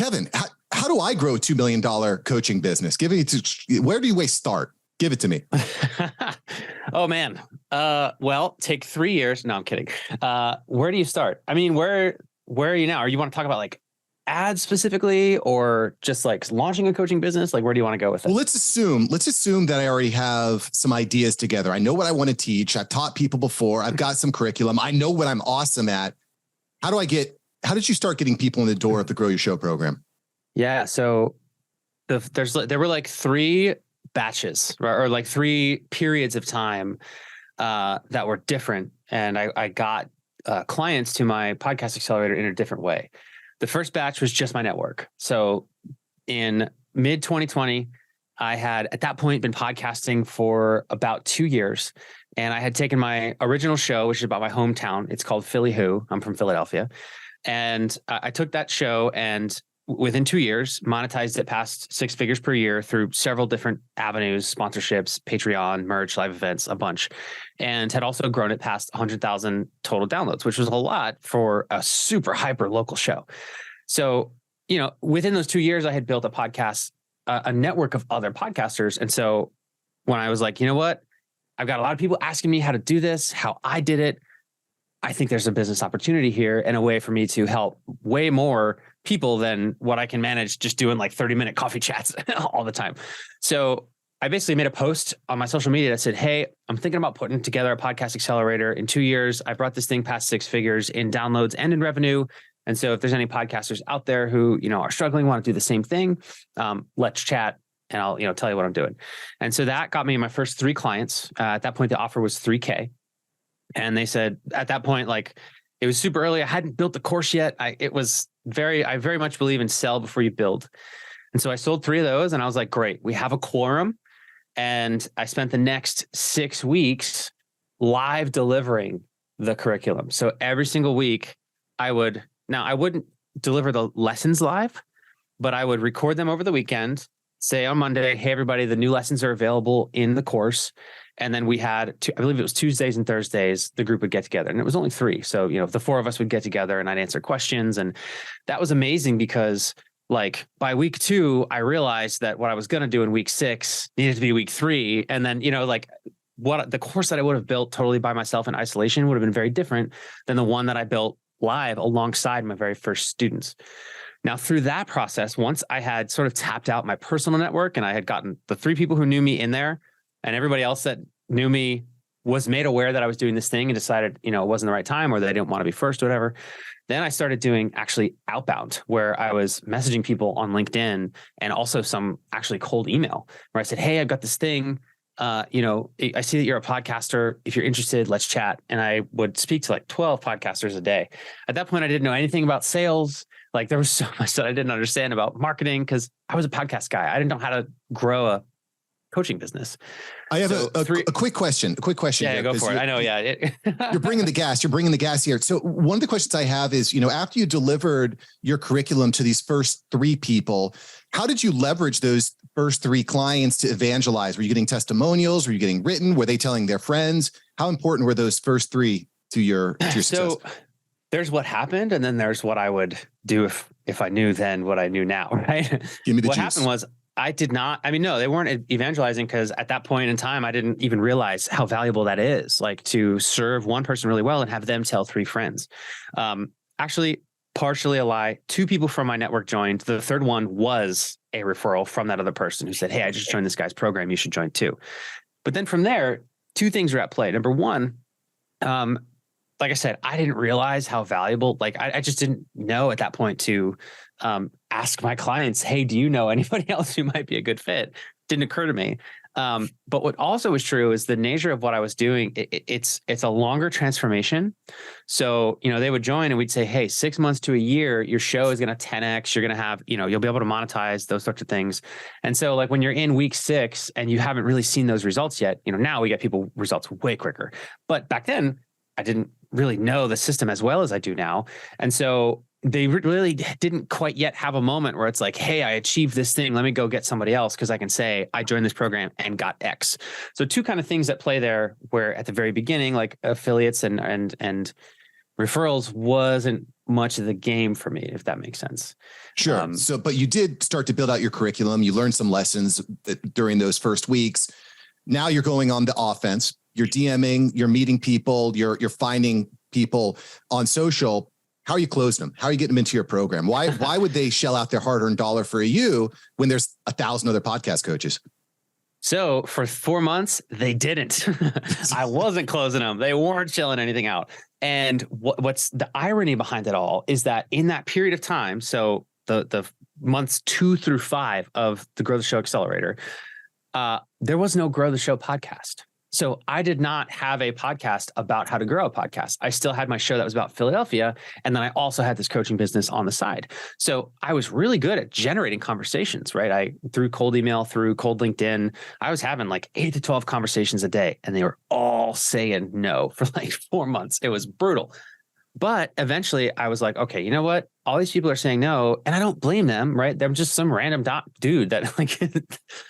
Kevin, how do I grow a $2 million coaching business? Where do you start? Give it to me. Oh man. Well, take 3 years. No, I'm kidding. Where do you start? I mean, where are you now? Or you want to talk about like ads specifically, or just like launching a coaching business? Like, where do you want to go with it? Well, let's assume that I already have some ideas together. I know what I want to teach. I've taught people before. I've got some curriculum. I know what I'm awesome at. How did you start getting people in the door of the Grow Your Show program? Yeah. So there were like 3 batches, or like 3 periods of time that were different. And I got clients to my podcast accelerator in a different way. The first batch was just my network. So in mid 2020, I had at that point been podcasting for about 2 years. And I had taken my original show, which is about my hometown. It's called Philly Who. I'm from Philadelphia. And I took that show and within 2 years, monetized it past 6 figures per year through several different avenues, sponsorships, Patreon, merch, live events, a bunch, and had also grown it past 100,000 total downloads, which was a lot for a super hyper local show. So, within those 2 years, I had built a podcast, a network of other podcasters. And so when I was like, you know what, I've got a lot of people asking me how to do this, how I did it. I think there's a business opportunity here and a way for me to help way more people than what I can manage just doing like 30-minute coffee chats all the time. So I basically made a post on my social media that said, hey, I'm thinking about putting together a podcast accelerator. In 2 years, I brought this thing past 6 figures in downloads and in revenue. And so if there's any podcasters out there who, are struggling, want to do the same thing, let's chat and I'll, tell you what I'm doing. And so that got me my first 3 clients. At that point, the offer was $3,000. And they said at that point, like it was super early. I hadn't built the course yet. I very much believe in sell before you build. And so I sold 3 of those and I was like, great, we have a quorum. And I spent the next 6 weeks live delivering the curriculum. So every single week I wouldn't deliver the lessons live, but I would record them over the weekend, say on Monday, hey, everybody, the new lessons are available in the course. And then we had, I believe it was Tuesdays and Thursdays, the group would get together and it was only 3. So, the 4 of us would get together and I'd answer questions. And that was amazing because like by week 2, I realized that what I was going to do in week 6 needed to be week 3. And then, what the course that I would have built totally by myself in isolation would have been very different than the one that I built live alongside my very first students. Now, through that process, once I had sort of tapped out my personal network and I had gotten the 3 people who knew me in there, and everybody else that knew me was made aware that I was doing this thing and decided, it wasn't the right time or they didn't want to be first or whatever. Then I started doing actually outbound where I was messaging people on LinkedIn and also some actually cold email where I said, hey, I've got this thing. I see that you're a podcaster. If you're interested, let's chat. And I would speak to like 12 podcasters a day. At that point, I didn't know anything about sales. Like there was so much that I didn't understand about marketing because I was a podcast guy. I didn't know how to grow a coaching business. I have a quick question. Yeah, go for it. I know. Yeah. You're bringing the gas here. So one of the questions I have is, after you delivered your curriculum to these first 3 people, how did you leverage those first 3 clients to evangelize? Were you getting testimonials? Were you getting written? Were they telling their friends? How important were those first 3 to your success? So there's what happened. And then there's what I would do if I knew then what I knew now, right? Give me the what juice. Happened was no, they weren't evangelizing because at that point in time, I didn't even realize how valuable that is, like to serve one person really well and have them tell 3 friends. Actually, partially a lie. 2 people from my network joined. The third one was a referral from that other person who said, hey, I just joined this guy's program. You should join too. But then from there, 2 things are at play. Number one, like I said, I didn't realize how valuable, like I just didn't know at that point to ask my clients, hey, do you know anybody else who might be a good fit? Didn't occur to me. But what also was true is the nature of what I was doing. It's a longer transformation. So, they would join and we'd say, hey, 6 months to a year, your show is going to 10X. You're going to have, you'll be able to monetize those sorts of things. And so like when you're in week 6 and you haven't really seen those results yet, now we get people results way quicker. But back then I didn't really know the system as well as I do now. And so they really didn't quite yet have a moment where it's like, hey, I achieved this thing. Let me go get somebody else because I can say I joined this program and got X. So 2 kind of things that play there where at the very beginning, like affiliates and referrals wasn't much of the game for me, if that makes sense. Sure. But you did start to build out your curriculum. You learned some lessons during those first weeks. Now you're going on the offense. You're DMing, you're meeting people, you're finding people on social. How are you closing them? How are you getting them into your program? Why would they shell out their hard-earned dollar for you when there's 1,000 other podcast coaches? So for 4 months, they didn't. I wasn't closing them. They weren't shelling anything out. And what's the irony behind it all is that in that period of time, so the months 2 through 5 of the Grow the Show Accelerator, there was no Grow the Show podcast. So I did not have a podcast about how to grow a podcast. I still had my show that was about Philadelphia. And then I also had this coaching business on the side. So I was really good at generating conversations, right? Through cold email, through cold LinkedIn, I was having like 8 to 12 conversations a day, and they were all saying no for like 4 months. It was brutal. But eventually I was like, okay, you know what? All these people are saying no, and I don't blame them, right? They're just some random dude that like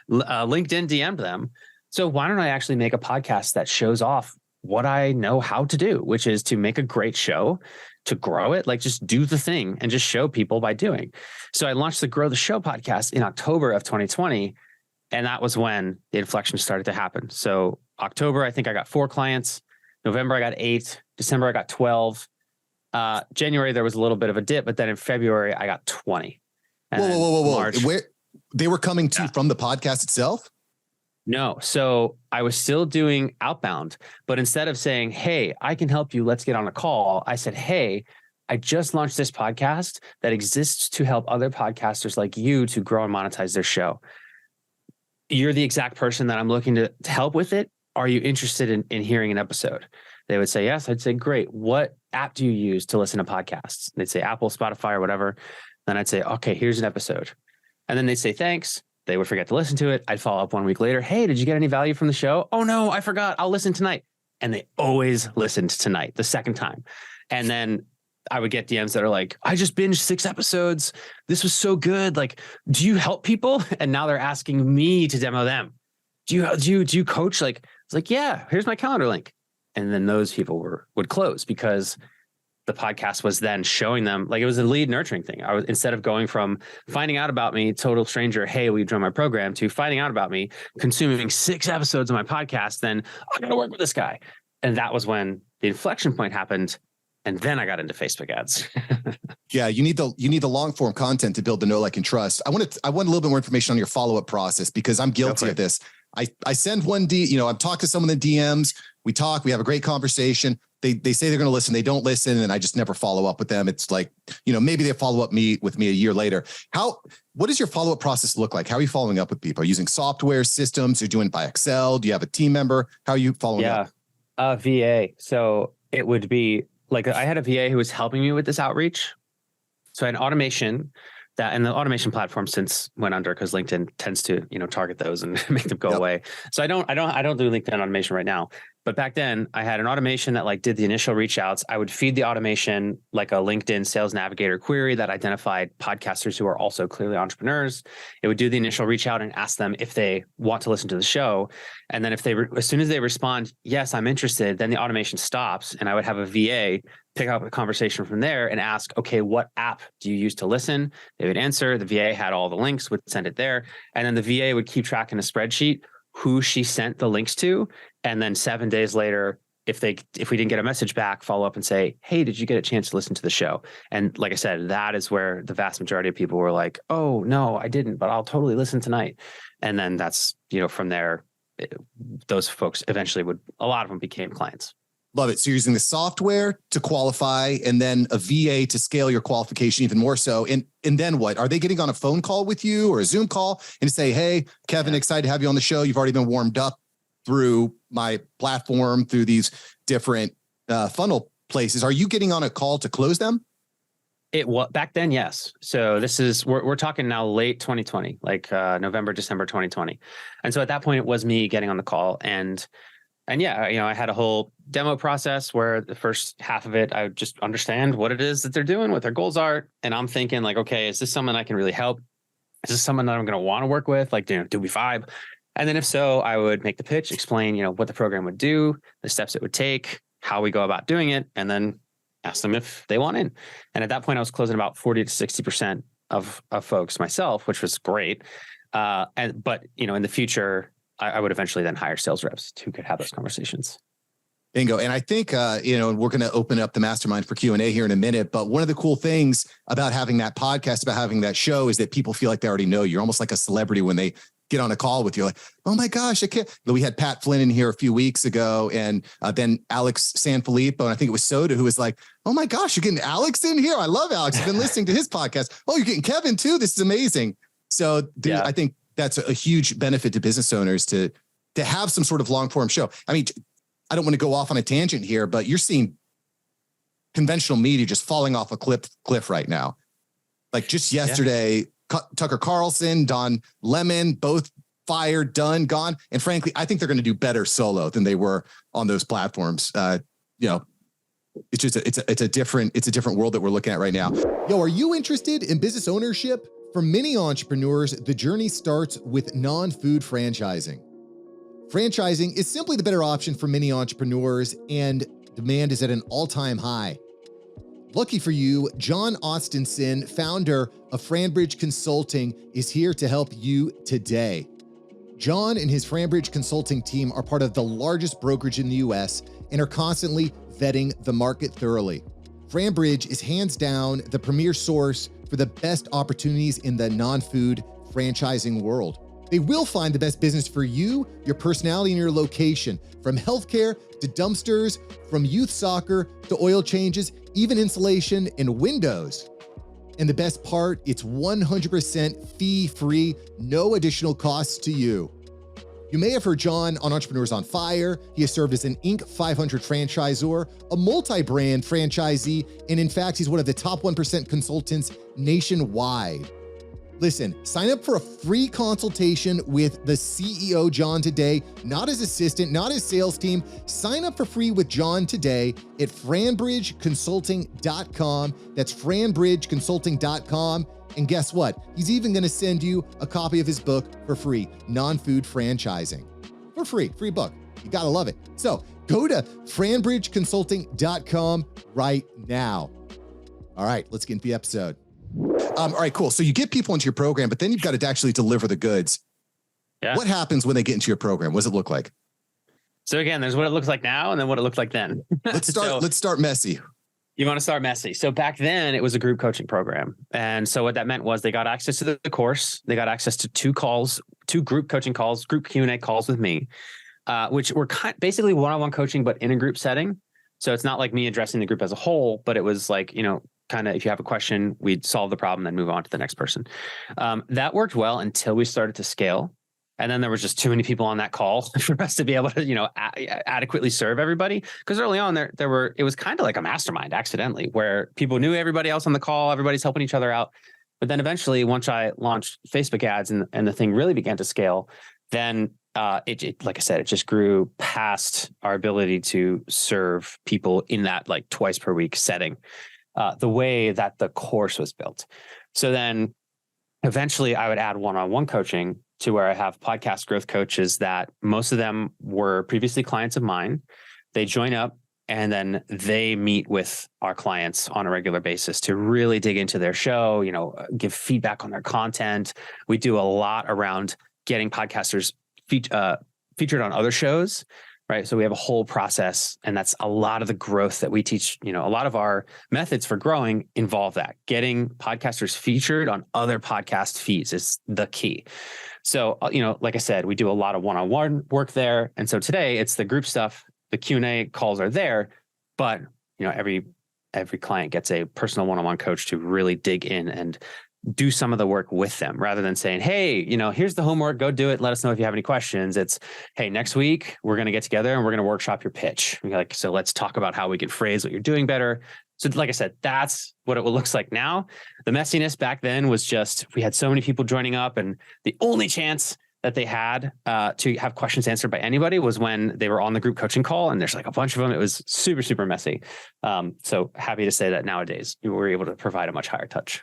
LinkedIn DM'd them. So why don't I actually make a podcast that shows off what I know how to do, which is to make a great show, to grow it, like just do the thing and just show people by doing. So I launched the Grow the Show podcast in October of 2020. And that was when the inflection started to happen. So October, I think I got 4 clients. November, I got 8. December, I got 12. January, there was a little bit of a dip, but then in February, I got 20. And whoa. March, where they were coming to from the podcast itself? No. So I was still doing outbound, but instead of saying, hey, I can help you, let's get on a call, I said, hey, I just launched this podcast that exists to help other podcasters like you to grow and monetize their show. You're the exact person that I'm looking to help with it. Are you interested in hearing an episode? They would say, yes. I'd say, great. What app do you use to listen to podcasts? They'd say Apple, Spotify, or whatever. Then I'd say, okay, here's an episode. And then they'd say, thanks. They would forget to listen to it. I'd follow up 1 week later. Hey, did you get any value from the show? Oh no, I forgot. I'll listen tonight. And they always listened tonight, the second time. And then I would get DMs that are like, I just binged 6 episodes. This was so good. Like, do you help people? And now they're asking me to demo them. Do you coach? Like, it's like, yeah, here's my calendar link. And then those people would close because the podcast was then showing them, like, it was a lead nurturing thing. I was, instead of going from finding out about me, total stranger, hey, will you join my program, to finding out about me, consuming 6 episodes of my podcast, then I got to work with this guy. And that was when the inflection point happened. And then I got into Facebook ads. Yeah, you need the long form content to build the know, like, and trust. I want a little bit more information on your follow-up process, because I'm guilty of this. I send I'm talking to someone in the DMs. We talk, we have a great conversation. They say they're going to listen. They don't listen. And I just never follow up with them. It's like, maybe they follow up with me a year later. What does your follow-up process look like? How are you following up with people? Are you using software systems? Are you doing it by Excel? Do you have a team member? How are you following up? Yeah, VA. So it would be like, I had a VA who was helping me with this outreach. So I had automation and the automation platform since went under because LinkedIn tends to, target those and make them go away. So I don't do LinkedIn automation right now. But back then I had an automation that did the initial reach outs. I would feed the automation like a LinkedIn Sales Navigator query that identified podcasters who are also clearly entrepreneurs. It would do the initial reach out and ask them if they want to listen to the show. And then if as soon as they respond, yes, I'm interested, then the automation stops. And I would have a VA pick up a conversation from there and ask, okay, what app do you use to listen? They would answer. The VA had all the links, would send it there. And then the VA would keep track in a spreadsheet who she sent the links to. And then 7 days later, if we didn't get a message back, follow up and say, hey, did you get a chance to listen to the show? And like I said, that is where the vast majority of people were like, oh, no, I didn't, but I'll totally listen tonight. And then that's, from there, those folks eventually a lot of them became clients. Love it. So you're using the software to qualify and then a VA to scale your qualification even more so. And then what? Are they getting on a phone call with you or a Zoom call and say, hey, Kevin, excited to have you on the show. You've already been warmed up through my platform, through these different funnel places. Are you getting on a call to close them? Back then, yes. So we're talking now late 2020, like November, December 2020. And so at that point, it was me getting on the call. And yeah, I had a whole demo process where the first half of it, I would just understand what it is that they're doing, what their goals are. And I'm thinking like, okay, is this someone I can really help? Is this someone that I'm going to want to work with? Like, do we vibe? And then if so, I would make the pitch, explain, what the program would do, the steps it would take, how we go about doing it. And then ask them if they want in. And at that point, I was closing about 40 to 60% of folks myself, which was great. But in the future, I would eventually then hire sales reps who could have those conversations. Bingo. And I think, we're going to open up the mastermind for Q&A here in a minute. But one of the cool things about having that podcast, about having that show, is that people feel like they already know you. You're almost like a celebrity when they get on a call with you. Like, oh my gosh, I can't. We had Pat Flynn in here a few weeks ago, and then Alex Sanfilippo, and I think it was Soda, who was like, oh my gosh, you're getting Alex in here. I love Alex. I've been listening to his podcast. Oh, you're getting Kevin too. This is amazing. So I think that's a huge benefit to business owners to have some sort of long form show. I mean, I don't want to go off on a tangent here, but you're seeing conventional media just falling off a cliff right now. Like just yesterday, Tucker Carlson, Don Lemon, both fired, done, gone. And frankly, I think they're going to do better solo than they were on those platforms. It's just it's a different world that we're looking at right now. Yo, are you interested in business ownership? For many entrepreneurs, the journey starts with non-food franchising. Franchising is simply the better option for many entrepreneurs, and demand is at an all-time high. Lucky for you, John Austinson, founder of Franbridge Consulting, is here to help you today. John and his Franbridge Consulting team are part of the largest brokerage in the US and are constantly vetting the market thoroughly. Franbridge is hands down the premier source for the best opportunities in the non-food franchising world. They will find the best business for you, your personality, and your location. From healthcare to dumpsters, from youth soccer to oil changes, even insulation and windows. And the best part, it's 100% fee-free, no additional costs to you. You may have heard John on Entrepreneurs on Fire. He has served as an Inc. 500 franchisor, a multi-brand franchisee, and in fact, he's one of the top 1% consultants nationwide. Listen, sign up for a free consultation with the CEO, John, today, not his assistant, not his sales team. Sign up for free with John today at franbridgeconsulting.com. That's franbridgeconsulting.com. And guess what? He's even going to send you a copy of his book for free, Non-Food Franchising. For free book. You got to love it. So go to franbridgeconsulting.com right now. All right, let's get into the episode. All right, cool. So you get people into your program, but then you've got to actually deliver the goods. Yeah. What happens when they get into your program? What does it look like? So again, there's what it looks like now and then what it looked like then. Let's start messy. You want to start messy. So back then it was a group coaching program. And so what that meant was they got access to the course. They got access to two group coaching calls, group Q&A calls with me, which were basically one-on-one coaching, but in a group setting. So it's not like me addressing the group as a whole, but it was like, kind of, if you have a question, we'd solve the problem, then move on to the next person. That worked well until we started to scale. And then there was just too many people on that call for us to be able to, adequately serve everybody. Because early on it was kind of like a mastermind accidentally, where people knew everybody else on the call, everybody's helping each other out. But then eventually, once I launched Facebook ads and the thing really began to scale, then it like I said, it just grew past our ability to serve people in that like twice per week setting. The way that the course was built. So then eventually I would add one-on-one coaching to where I have podcast growth coaches that most of them were previously clients of mine. They join up and then they meet with our clients on a regular basis to really dig into their show, give feedback on their content. We do a lot around getting podcasters featured on other shows. Right. So we have a whole process, and that's a lot of the growth that we teach. A lot of our methods for growing involve that. Getting podcasters featured on other podcast feeds is the key. So, like I said, we do a lot of one-on-one work there. And so today it's the group stuff. The Q&A calls are there, but every client gets a personal one-on-one coach to really dig in and do some of the work with them rather than saying, hey, here's the homework, go do it. Let us know if you have any questions. It's, hey, next week we're going to get together and we're going to workshop your pitch. So let's talk about how we can phrase what you're doing better. So like I said, that's what it looks like now. The messiness back then was just, we had so many people joining up, and the only chance that they had to have questions answered by anybody was when they were on the group coaching call, and there's like a bunch of them. It was super, super messy. So happy to say that nowadays we're able to provide a much higher touch.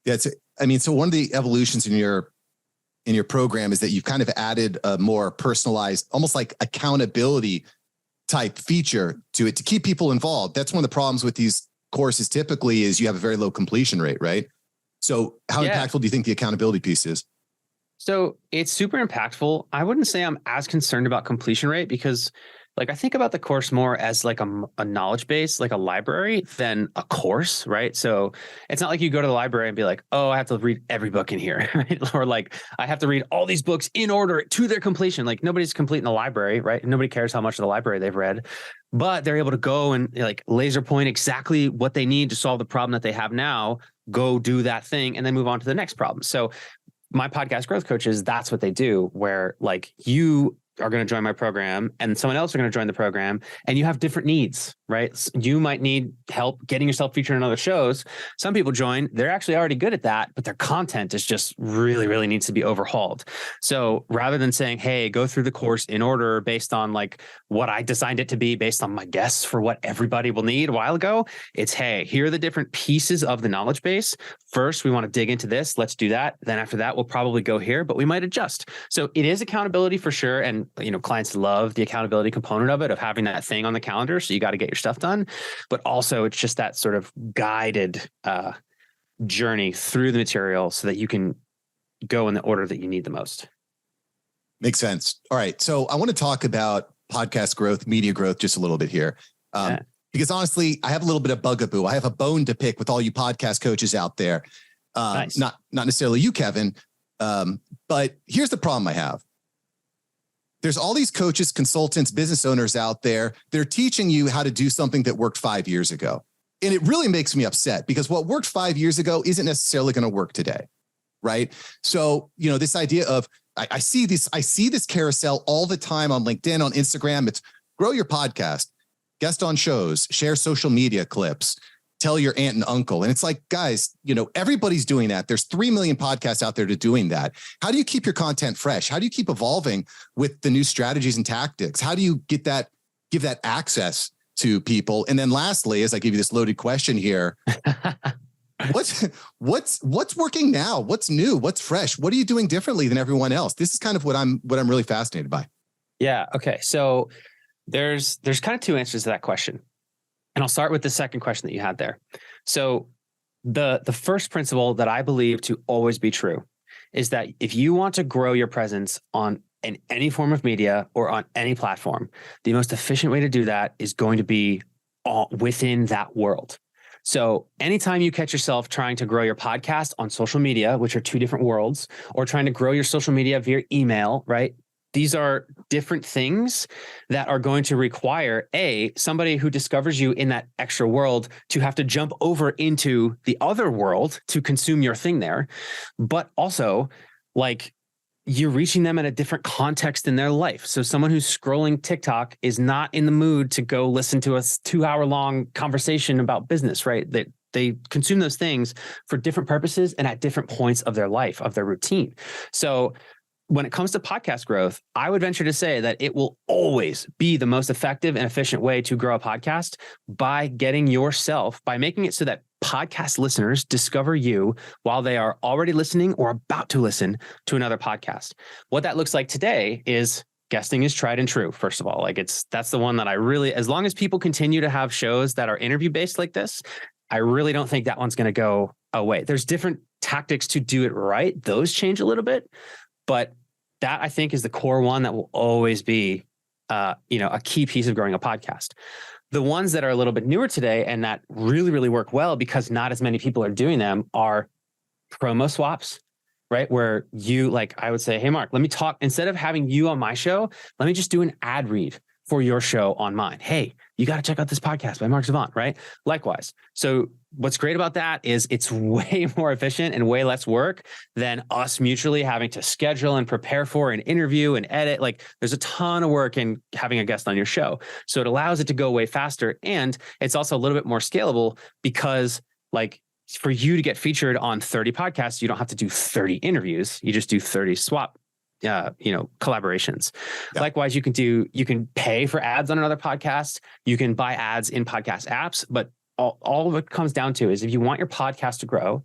Yeah, so one of the evolutions in your program is that you've kind of added a more personalized, almost like accountability type feature to it to keep people involved. That's one of the problems with these courses typically is you have a very low completion rate, right? So how impactful do you think the accountability piece is? So it's super impactful. I wouldn't say I'm as concerned about completion rate because like I think about the course more as like a knowledge base, like a library than a course, right? So it's not like you go to the library and be like, oh, I have to read every book in here, right? Or like I have to read all these books in order to their completion. Like nobody's complete in the library, right? Nobody cares how much of the library they've read, but they're able to go and like laser point exactly what they need to solve the problem that they have now, go do that thing and then move on to the next problem. So my podcast growth coaches, that's what they do, where like you are going to join my program and someone else are going to join the program and you have different needs, right? You might need help getting yourself featured in other shows. Some people join, they're actually already good at that, but their content is just really, really needs to be overhauled. So rather than saying, hey, go through the course in order based on like what I designed it to be based on my guess for what everybody will need a while ago, it's, hey, here are the different pieces of the knowledge base. First, we want to dig into this. Let's do that. Then after that, we'll probably go here, but we might adjust. So it is accountability for sure. And clients love the accountability component of it, of having that thing on the calendar. So you got to get your stuff done, but also it's just that sort of guided journey through the material so that you can go in the order that you need the most. Makes sense. All right. So I want to talk about podcast growth, media growth, just a little bit here. Because honestly, I have a little bit of bugaboo. I have a bone to pick with all you podcast coaches out there. Nice. Not necessarily you, Kevin. But here's the problem I have. There's all these coaches, consultants, business owners out there. They're teaching you how to do something that worked 5 years ago. And it really makes me upset because what worked 5 years ago isn't necessarily going to work today. Right. So, this idea of I see this carousel all the time on LinkedIn, on Instagram. It's grow your podcast, guest on shows, share social media clips, tell your aunt and uncle. And it's like, guys, everybody's doing that. There's 3 million podcasts out there to doing that. How do you keep your content fresh? How do you keep evolving with the new strategies and tactics? How do you give that access to people? And then lastly, as I give you this loaded question here, what's working now? What's new? What's fresh? What are you doing differently than everyone else? This is kind of what I'm really fascinated by. Yeah. Okay. So there's kind of two answers to that question. And I'll start with the second question that you had there. So the first principle that I believe to always be true is that if you want to grow your presence in any form of media or on any platform, the most efficient way to do that is going to be within that world. So anytime you catch yourself trying to grow your podcast on social media, which are two different worlds, or trying to grow your social media via email, right? These are different things that are going to require somebody who discovers you in that extra world to have to jump over into the other world to consume your thing there. But also like you're reaching them in a different context in their life. So someone who's scrolling TikTok is not in the mood to go listen to a 2-hour-long conversation about business, right? They consume those things for different purposes and at different points of their life, of their routine. So when it comes to podcast growth, I would venture to say that it will always be the most effective and efficient way to grow a podcast by making it so that podcast listeners discover you while they are already listening or about to listen to another podcast. What that looks like today is guesting is tried and true. First of all, that's the one that as long as people continue to have shows that are interview based like this, I really don't think that one's going to go away. There's different tactics to do it right. Those change a little bit. But that I think is the core one that will always be, a key piece of growing a podcast. The ones that are a little bit newer today and that really, really work well because not as many people are doing them are promo swaps, right? Where I would say, hey, Mark, let me talk. Instead of having you on my show, let me just do an ad read for your show on mine. Hey, you got to check out this podcast by Mark Savant, right? Likewise. So what's great about that is it's way more efficient and way less work than us mutually having to schedule and prepare for an interview and edit. Like there's a ton of work in having a guest on your show. So it allows it to go way faster. And it's also a little bit more scalable because for you to get featured on 30 podcasts, you don't have to do 30 interviews. You just do 30 swap collaborations. Yeah. Likewise, you can pay for ads on another podcast. You can buy ads in podcast apps, but all of it comes down to is if you want your podcast to grow,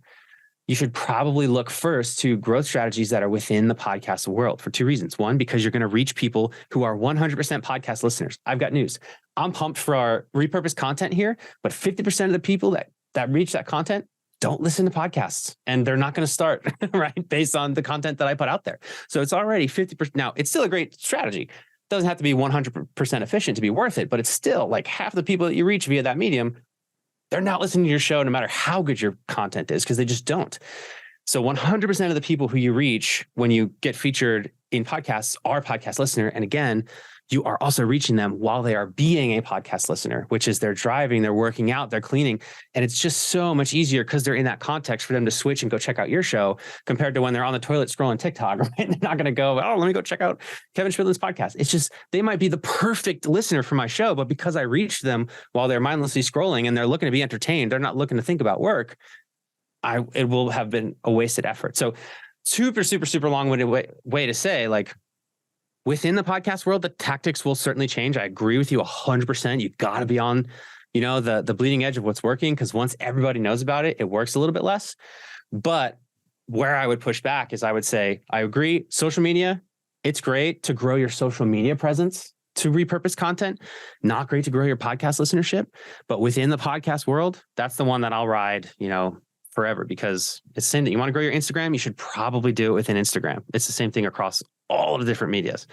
you should probably look first to growth strategies that are within the podcast world for two reasons. One, because you're going to reach people who are 100% podcast listeners. I've got news. I'm pumped for our repurposed content here, but 50% of the people that reach that content don't listen to podcasts, and they're not going to start, right, based on the content that I put out there. So it's already 50%. Now, it's still a great strategy. It doesn't have to be 100% efficient to be worth it, but it's still like half the people that you reach via that medium, they're not listening to your show no matter how good your content is, because they just don't. So 100% of the people who you reach when you get featured in podcasts are podcast listener. And again, you are also reaching them while they are being a podcast listener, which is they're driving, they're working out, they're cleaning. And it's just so much easier because they're in that context for them to switch and go check out your show compared to when they're on the toilet scrolling TikTok, right? They're not going to go, oh, let me go check out Kevin Chemidlin's podcast. It's just, they might be the perfect listener for my show, but because I reached them while they're mindlessly scrolling and they're looking to be entertained, they're not looking to think about work, it will have been a wasted effort. So super, super, super long-winded way to say, like, within the podcast world, the tactics will certainly change. I agree with you 100%. You got to be on, the bleeding edge of what's working, because once everybody knows about it, it works a little bit less. But where I would push back is I would say, I agree. Social media, it's great to grow your social media presence, to repurpose content, not great to grow your podcast listenership. But within the podcast world, that's the one that I'll ride, forever, because it's saying that you want to grow your Instagram, you should probably do it within Instagram. It's the same thing across all of the different medias.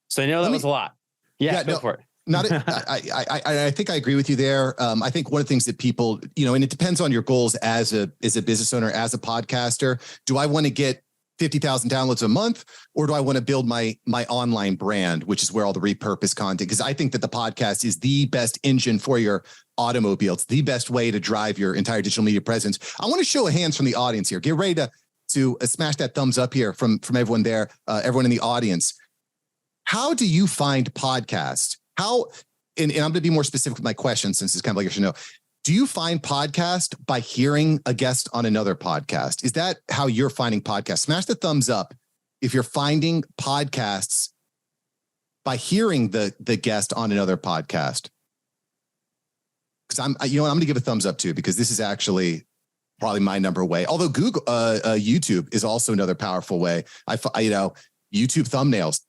So I know that was a lot. Yeah, go for it. I think I agree with you there. I think one of the things that people, and it depends on your goals as a business owner, as a podcaster. Do I want to get 50,000 downloads a month, or do I want to build my online brand, which is where all the repurposed content? Because I think that the podcast is the best engine for your automobile. It's the best way to drive your entire digital media presence. I want to show of hands from the audience here. Get ready to smash that thumbs up here from everyone there, everyone in the audience. How do you find podcasts? And I'm going to be more specific with my question, since it's kind of like you should know. Do you find podcast by hearing a guest on another podcast? Is that how you're finding podcasts? Smash the thumbs up if you're finding podcasts by hearing the guest on another podcast. Because I'm going to give a thumbs up too, because this is actually probably my number way. Although YouTube is also another powerful way. YouTube thumbnails.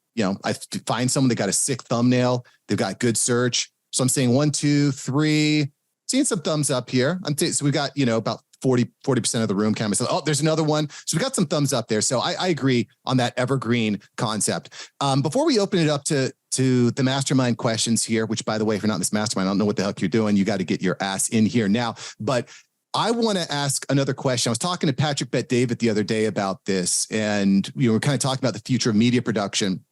I find someone that got a sick thumbnail. They've got good search. So I'm saying 1, 2, 3. Seeing some thumbs up here. So we got, about 40% of the room kind of said, oh, there's another one. So we got some thumbs up there. So I agree on that evergreen concept. Before we open it up to the mastermind questions here, which, by the way, if you're not in this mastermind, I don't know what the heck you're doing. You got to get your ass in here now. But I want to ask another question. I was talking to Patrick Bet-David the other day about this, and we're kind of talking about the future of media production.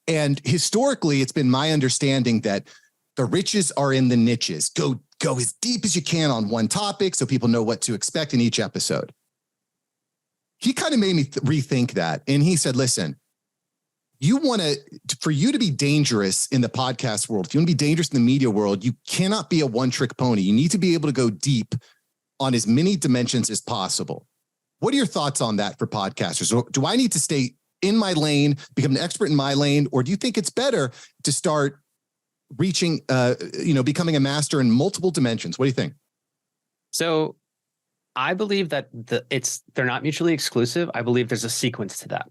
And historically, it's been my understanding that the riches are in the niches. Go as deep as you can on one topic so people know what to expect in each episode. He kind of made me rethink that. And he said, listen, for you to be dangerous in the podcast world, if you want to be dangerous in the media world, you cannot be a one-trick pony. You need to be able to go deep on as many dimensions as possible. What are your thoughts on that for podcasters? Do I need to stay in my lane, become an expert in my lane, or do you think it's better to start reaching, becoming a master in multiple dimensions? What do you think? So I believe that they're not mutually exclusive. I believe there's a sequence to that.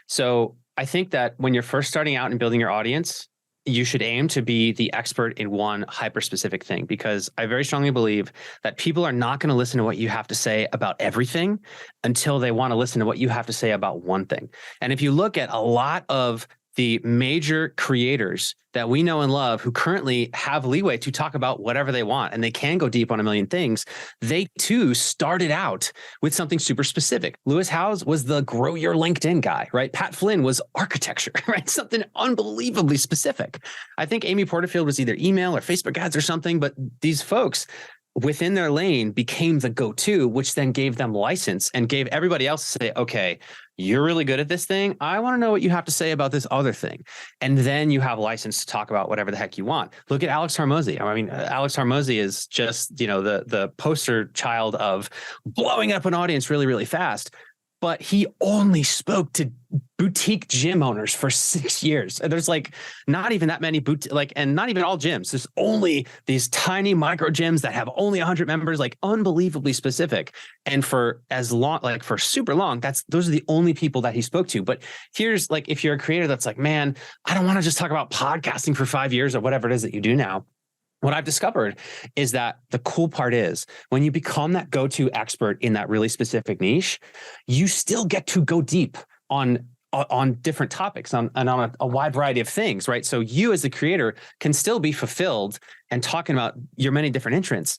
So I think that when you're first starting out and building your audience, you should aim to be the expert in one hyper-specific thing, because I very strongly believe that people are not going to listen to what you have to say about everything until they want to listen to what you have to say about one thing. And if you look at a lot of the major creators that we know and love who currently have leeway to talk about whatever they want, and they can go deep on a million things, they too started out with something super specific. Lewis Howes was the grow your LinkedIn guy, right? Pat Flynn was architecture, right? Something unbelievably specific. I think Amy Porterfield was either email or Facebook ads or something, but these folks within their lane became the go-to, which then gave them license and gave everybody else to say, okay, you're really good at this thing. I want to know what you have to say about this other thing. And then you have license to talk about whatever the heck you want. Look at Alex Hormozi. I mean, Alex Hormozi is just, the poster child of blowing up an audience really, really fast. but he only spoke to boutique gym owners for 6 years. And there's like not even that many and not even all gyms. There's only these tiny micro gyms that have only 100 members, like unbelievably specific. And for as long, like for super long, those are the only people that he spoke to. But here's like, if you're a creator that's like, man, I don't want to just talk about podcasting for 5 years or whatever it is that you do now. What I've discovered is that the cool part is when you become that go-to expert in that really specific niche, you still get to go deep on different topics and on a wide variety of things, right? So you as the creator can still be fulfilled and talking about your many different interests.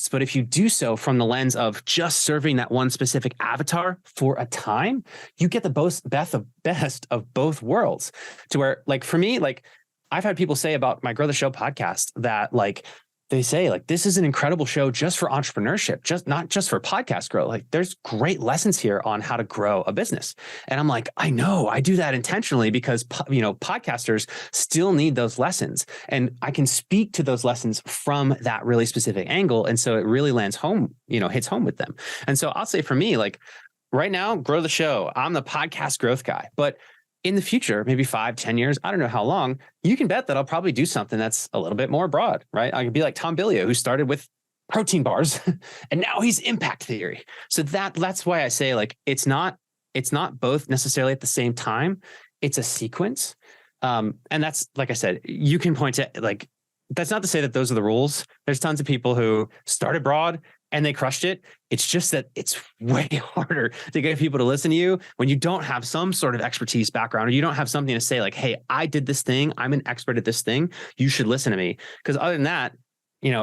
But if you do so from the lens of just serving that one specific avatar for a time, you get the best of both worlds. To where, like, for me, like, I've had people say about my Grow the Show podcast that, like, they say, like, this is an incredible show just for entrepreneurship, not just for podcast growth. Like, there's great lessons here on how to grow a business. And I'm like, I know I do that intentionally because, podcasters still need those lessons. And I can speak to those lessons from that really specific angle. And so it really lands home, hits home with them. And so I'll say for me, like, right now, Grow the Show, I'm the podcast growth guy. But in the future, maybe 5-10 years, I don't know how long, you can bet that I'll probably do something that's a little bit more broad, right? I could be like Tom Bilyeu, who started with protein bars and now he's impact theory. So that's why I say, like, it's not both necessarily at the same time. It's a sequence. And that's, like I said, you can point to, like, that's not to say that those are the rules. There's tons of people who started broad and they crushed it. It's just that it's way harder to get people to listen to you when you don't have some sort of expertise background, or you don't have something to say like, hey, I did this thing. I'm an expert at this thing. You should listen to me. Because other than that,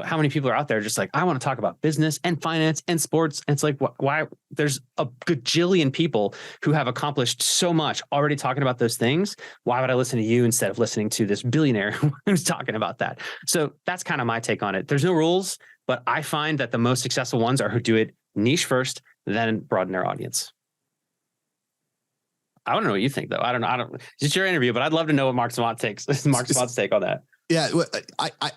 how many people are out there just like, I want to talk about business and finance and sports. And it's like, why? There's a gajillion people who have accomplished so much already talking about those things. Why would I listen to you instead of listening to this billionaire who's talking about that? So that's kind of my take on it. There's no rules, but I find that the most successful ones are who do it niche first, then broaden their audience. I don't know what you think, though. I don't. It's your interview, but I'd love to know what Mark Smott's take on that. Yeah,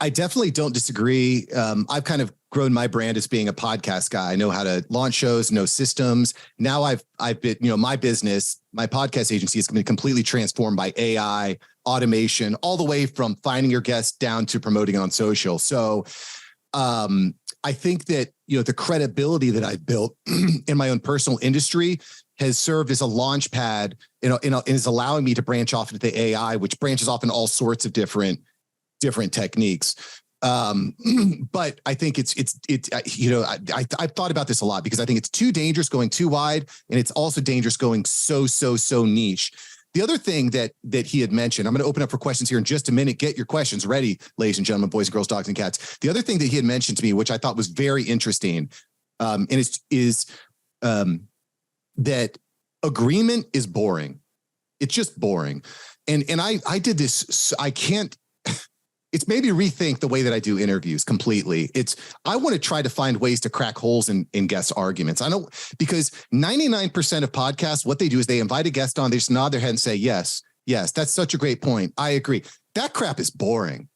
I definitely don't disagree. I've kind of grown my brand as being a podcast guy. I know how to launch shows, know systems. Now I've been, my business, my podcast agency has been completely transformed by AI, automation, all the way from finding your guests down to promoting it on social. So I think that, the credibility that I've built in my own personal industry has served as a launch pad, and is allowing me to branch off into the AI, which branches off in all sorts of different techniques. But I think I've thought about this a lot because I think it's too dangerous going too wide, and it's also dangerous going so niche. The other thing that he had mentioned, I'm going to open up for questions here in just a minute. Get your questions ready, ladies and gentlemen, boys and girls, dogs and cats. The other thing that he had mentioned to me, which I thought was very interesting, and is that agreement is boring. It's just boring. And I did this. So I can't. It's made me rethink the way that I do interviews completely. I want to try to find ways to crack holes in guest arguments. Because 99% of podcasts, what they do is they invite a guest on, they just nod their head and say, yes, that's such a great point. I agree. That crap is boring.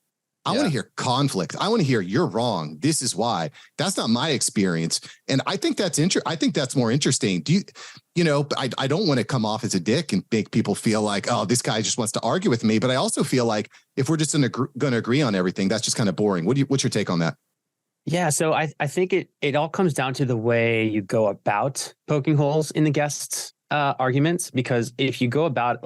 I want to hear conflict. I want to hear you're wrong. This is why. That's not my experience. And I think that's I think that's more interesting. I don't want to come off as a dick and make people feel like, oh, this guy just wants to argue with me. But I also feel like if we're just going to agree on everything, that's just kind of boring. What's your take on that? Yeah. So I think it all comes down to the way you go about poking holes in the guests' arguments, because if you go about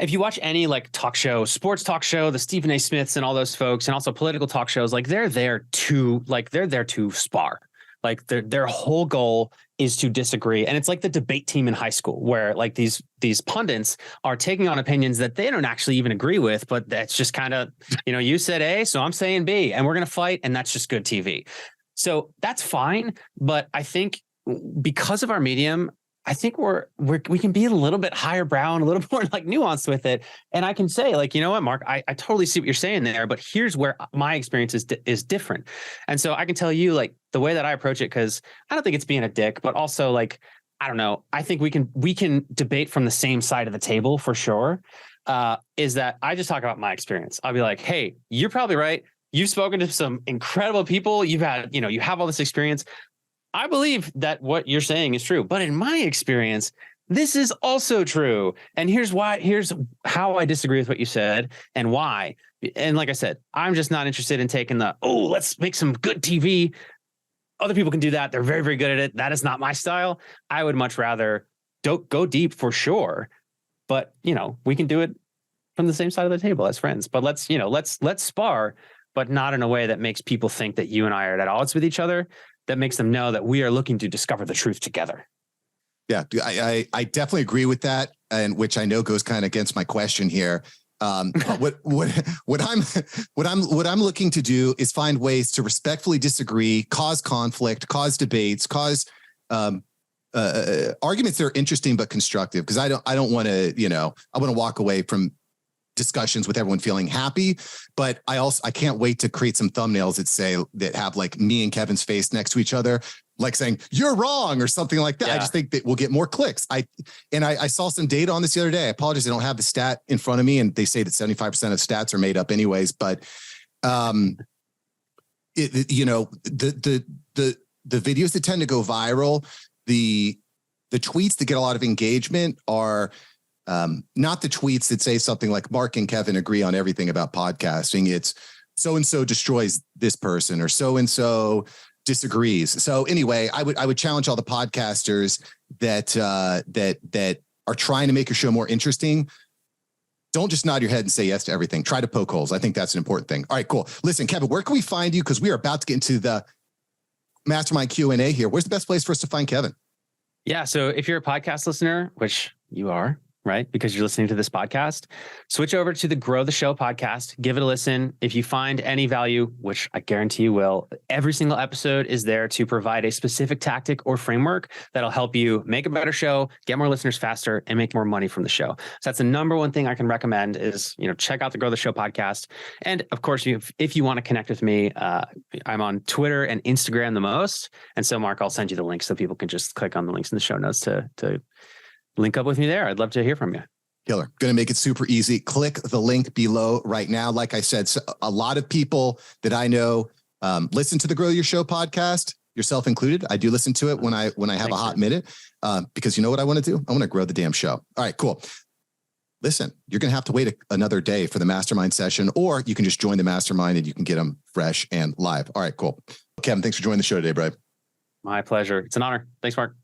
if you watch any like talk show, sports talk show, the Stephen A. Smiths and all those folks, and also political talk shows, like they're there to spar. Like their whole goal is to disagree. And it's like the debate team in high school where like these pundits are taking on opinions that they don't actually even agree with, but that's just kind of, you said A, so I'm saying B, and we're going to fight. And that's just good TV. So that's fine. But I think because of our medium, I think we can be a little bit higher brow and a little more like nuanced with it. And I can say like, you know what, Mark, I totally see what you're saying there, but here's where my experience is different. And so I can tell you like the way that I approach it, because I don't think it's being a dick, but also like, I don't know, I think we can debate from the same side of the table for sure. Is that I just talk about my experience. I'll be like, hey, you're probably right. You've spoken to some incredible people. You've had, you have all this experience. I believe that what you're saying is true, but in my experience, this is also true. And here's why, here's how I disagree with what you said and why. And like I said, I'm just not interested in taking let's make some good TV. Other people can do that. They're very, very good at it. That is not my style. I would much rather go deep for sure. But, we can do it from the same side of the table as friends. But let's spar, but not in a way that makes people think that you and I are at odds with each other. That makes them know that we are looking to discover the truth together. Yeah, I definitely agree with that, and which I know goes kind of against my question here. What I'm looking to do is find ways to respectfully disagree, cause conflict, cause debates, cause arguments that are interesting but constructive. Because I don't want to, I want to walk away from discussions with everyone feeling happy, but I can't wait to create some thumbnails that have like me and Kevin's face next to each other, like saying you're wrong or something like that. Yeah. I just think that we'll get more clicks. I saw some data on this the other day. I apologize, I don't have the stat in front of me, and they say that 75% of stats are made up anyways. But the videos that tend to go viral, the tweets that get a lot of engagement are not the tweets that say something like Mark and Kevin agree on everything about podcasting. It's so-and-so destroys this person or so-and-so disagrees. So anyway, I would challenge all the podcasters that are trying to make your show more interesting. Don't just nod your head and say yes to everything. Try to poke holes. I think that's an important ththing. All right, cool. Listen, Kevin, where can we find you? Because we are about to get into the mastermind Q&A here. Where's the best place for us to find Kevin? Yeah. So if you're a podcast listener, which you are, right? Because you're listening to this podcast, switch over to the Grow the Show podcast, give it a listen. If you find any value, which I guarantee you will, every single episode is there to provide a specific tactic or framework that'll help you make a better show, get more listeners faster, and make more money from the show. So that's the number one thing I can recommend is, check out the Grow the Show podcast. And of course, if you want to connect with me, I'm on Twitter and Instagram the most. And so Mark, I'll send you the link so people can just click on the links in the show notes to link up with me there. I'd love to hear from you. Killer. Going to make it super easy. Click the link below right now. Like I said, so a lot of people that I know listen to the Grow Your Show podcast, yourself included. I do listen to it when I have a hot minute because you know what I want to do? I want to grow the damn show. All right, cool. Listen, you're going to have to wait another day for the mastermind session, or you can just join the mastermind and you can get them fresh and live. All right, cool. Kevin, thanks for joining the show today, bro. My pleasure. It's an honor. Thanks, Mark.